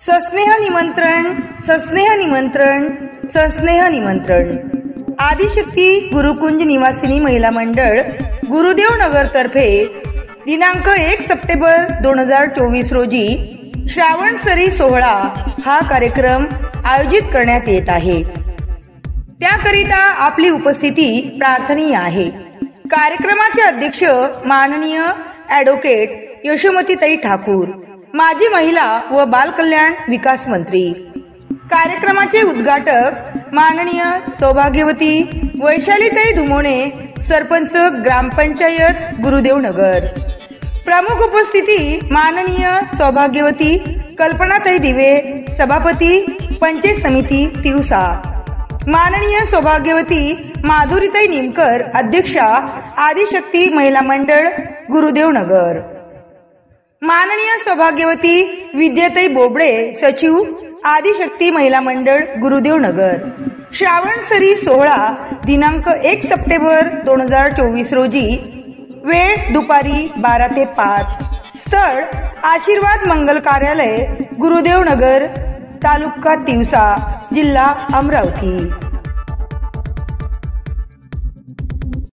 सस्नेह निमंत्रण, सस्नेह निमंत्रण, सस्नेह निमंत्रण। आदिशक्ती गुरुकुंज निवासिनी महिला मंडळ गुरुदेव नगर तर्फे दिनांक 1 सप्टेंबर 2024 रोजी श्रावण सरी सोहळा हा कार्यक्रम आयोजित करण्यात येत आहे। त्याकरिता आपली उपस्थिती प्रार्थनीय आहे। कार्यक्रमाचे अध्यक्ष माननीय ॲडव्होकेट यशोमतीताई ठाकूर, माजी महिला व बाल कल्याण विकास मंत्री। कार्यक्रमाचे उद्घाटक माननीय सौभाग्यवती वैशालीताई धुमोणे, सरपंच ग्रामपंचायत गुरुदेव नगर। प्रमुख उपस्थिती माननीय सौभाग्यवती कल्पनाताई दिवे, सभापती पंचायत समिती तिवसा। माननीय सौभाग्यवती माधुरीताई निमकर, अध्यक्षा आदिशक्ती महिला मंडळ गुरुदेव नगर। माननीय सौभाग्यवती विद्याताई बोबडे, सचिव आदिशक्ती महिला मंडळ गुरुदेव नगर। श्रावण सरी सोहळा दिनांक 1 सप्टेंबर 2024 रोजी, वेळ दुपारी 12 ते 5। स्थळ आशीर्वाद मंगल कार्यालय गुरुदेव नगर, तालुका तिवसा, जिल्हा अमरावती।